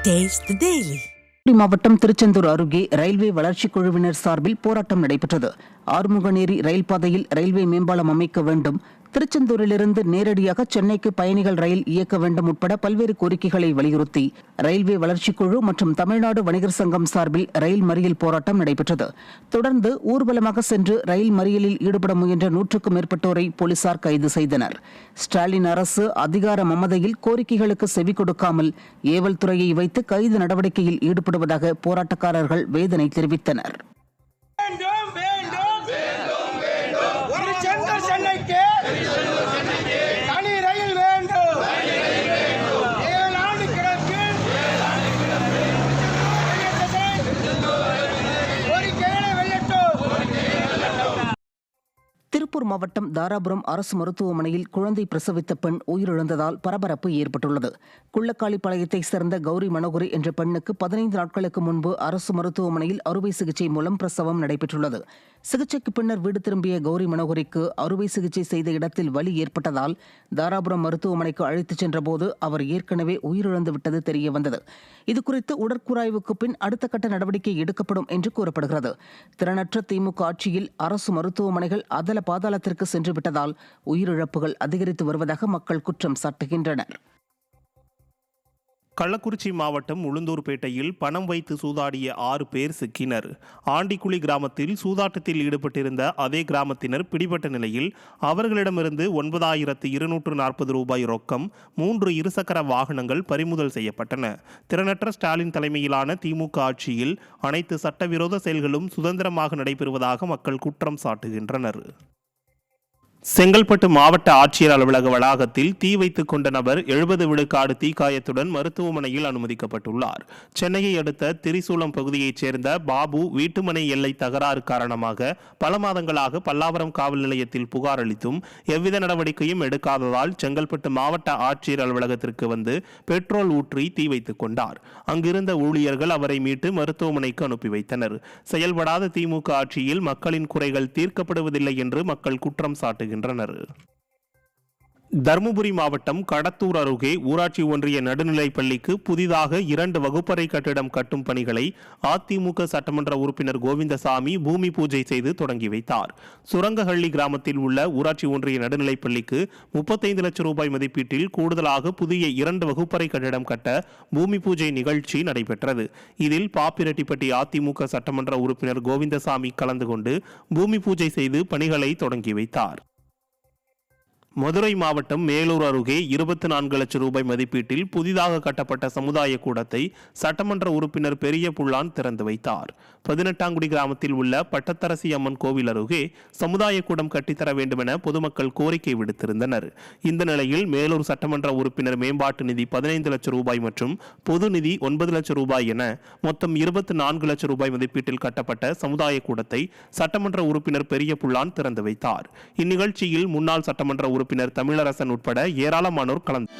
Taste the Daily. மாவட்டம் திருச்செந்தூர் அருகே railway வளர்ச்சி குழுவினர் சார்பில் போராட்டம் நடைபெற்றது. ஆறுமுகநேரி ரயில் பாதையில் ரயில்வே மேம்பாலம் அமைக்க வேண்டும், திருச்செந்தூரிலிருந்து நேரடியாக சென்னைக்கு பயணிகள் ரயில் இயக்க வேண்டும் உட்பட பல்வேறு கோரிக்கைகளை வலியுறுத்தி ரயில்வே வளர்ச்சிக் குழு மற்றும் தமிழ்நாடு வணிகர் சங்கம் சார்பில் ரயில் மறியல் போராட்டம் நடைபெற்றது. தொடர்ந்து ஊர்வலமாக சென்று ரயில் மறியலில் ஈடுபட முயன்ற 100க்கும் மேற்பட்டோரை போலீசார் கைது செய்தனர். ஸ்டாலின் அரசு அதிகார மமதையில் கோரிக்கைகளுக்கு செவி கொடுக்காமல் ஏவல் துறையை வைத்து கைது நடவடிக்கையில் ஈடுபடுவதாக போராட்டக்காரர்கள் வேதனை தெரிவித்தனர். திருப்பூர் மாவட்டம் தாராபுரம் அரசு மருத்துவமனையில் குழந்தை பிரசவித்த பெண் உயிரிழந்ததால் பரபரப்பு ஏற்பட்டுள்ளது. குள்ளக்காளிப்பாளையத்தை சேர்ந்த கௌரி மனோகரி என்ற பெண்ணுக்கு 15 நாட்களுக்கு முன்பு அரசு மருத்துவமனையில் அறுவை சிகிச்சை மூலம் பிரசவம் நடைபெற்றுள்ளது. சிகிச்சைக்கு பின்னர் வீடு திரும்பிய கௌரி மனோகரிக்கு அறுவை சிகிச்சை செய்த இடத்தில் வலி ஏற்பட்டதால் தாராபுரம் மருத்துவமனைக்கு அழைத்துச் சென்றபோது அவர் ஏற்கனவே உயிரிழந்து விட்டது தெரியவந்தது. இதுகுறித்து உடற்கூராய்வுக்கு பின் அடுத்த கட்ட நடவடிக்கை எடுக்கப்படும் என்று கூறப்படுகிறது. திறனற்ற திமுக ஆட்சியில் அரசு மருத்துவமனைகள் அதல பாதாளத்திற்கு சென்று விட்டதால் உயிரிழப்புகள் அதிகரித்து வருவதாக மக்கள் குற்றம் சாட்டுகின்றனர். கள்ளக்குறிச்சி மாவட்டம் உளுந்தூர்பேட்டையில் பணம் வைத்து சூதாடிய 6 பேர் சிக்கினர். ஆண்டிக்குழி கிராமத்தில் சூதாட்டத்தில் ஈடுபட்டிருந்த அதே கிராமத்தினர் பிடிபட்ட நிலையில் அவர்களிடமிருந்து 9,240 ரூபாய் ரொக்கம், 3 இருசக்கர வாகனங்கள் பறிமுதல் செய்யப்பட்டன. திறனற்ற ஸ்டாலின் தலைமையிலான திமுக ஆட்சியில் அனைத்து சட்டவிரோத செயல்களும் சுதந்திரமாக நடைபெறுவதாக மக்கள் குற்றம் சாட்டுகின்றனர். செங்கல்பட்டு மாவட்ட ஆட்சியர் அலுவலக வளாகத்தில் தீ வைத்துக் கொண்ட நபர் 70 விழுக்காடு தீக்காயத்துடன் மருத்துவமனையில் அனுமதிக்கப்பட்டுள்ளார். சென்னையை அடுத்த திரிசூலம் பகுதியைச் சேர்ந்த பாபு வீட்டுமனை எல்லை தகராறு காரணமாக பல மாதங்களாக பல்லாவரம் காவல் நிலையத்தில் புகார் அளித்தும் எவ்வித நடவடிக்கையும் எடுக்காததால் செங்கல்பட்டு மாவட்ட ஆட்சியர் அலுவலகத்திற்கு வந்து பெட்ரோல் ஊற்றி தீ வைத்துக் கொண்டார். அங்கிருந்த ஊழியர்கள் அவரை மீட்டு மருத்துவமனைக்கு அனுப்பி வைத்தனர். செயல்படாத திமுக ஆட்சியில் மக்களின் குறைகள் தீர்க்கப்படுவதில்லை என்று மக்கள் குற்றம் சாட்டுகின்றனர். தருமபுரி மாவட்டம் கடத்தூர் அருகே ஊராட்சி ஒன்றிய நடுநிலைப் பள்ளிக்கு புதிதாக 2 வகுப்பறை கட்டிடம் கட்டும் பணிகளை அதிமுக சட்டமன்ற உறுப்பினர் கோவிந்தசாமி பூமி பூஜை செய்து தொடங்கி வைத்தார். சுரங்கஹள்ளி கிராமத்தில் உள்ள ஊராட்சி ஒன்றிய நடுநிலைப் பள்ளிக்கு 35 லட்சம் ரூபாய் மதிப்பீட்டில் கூடுதலாக புதிய 2 வகுப்பறை கட்டிடம் கட்ட பூமி பூஜை நிகழ்ச்சி நடைபெற்றது. இதில் பாப்பிரெட்டிப்பட்டி அதிமுக சட்டமன்ற உறுப்பினர் கோவிந்தசாமி கலந்து கொண்டு பூமி பூஜை செய்து பணிகளை தொடங்கி வைத்தார். மதுரை மாவட்டம் மேலூர் அருகே 24 லட்சம் ரூபாய் மதிப்பீட்டில் புதிதாக கட்டப்பட்ட சமுதாய கூடத்தை சட்டமன்ற உறுப்பினர் பெரிய புள்ளான் திறந்து வைத்தார். 18ஆங்குடி கிராமத்தில் உள்ள பட்டத்தரசி அம்மன் கோவில் அருகே சமுதாய கூடம் கட்டித்தர வேண்டும் என பொதுமக்கள் கோரிக்கை விடுத்திருந்தனர். இந்த நிலையில் மேலூர் சட்டமன்ற உறுப்பினர் மேம்பாட்டு நிதி 15 லட்சம் ரூபாய் மற்றும் பொது நிதி 9 லட்சம் ரூபாய் என மொத்தம் 24 லட்சம் ரூபாய் மதிப்பீட்டில் கட்டப்பட்ட சமுதாய கூடத்தை சட்டமன்ற உறுப்பினர் பெரிய புள்ளான் திறந்து வைத்தார். இந்நிகழ்ச்சியில் முன்னாள் சட்டமன்ற உறுப்பினர் தமிழரசன் உட்பட ஏராளமானோர் கலந்து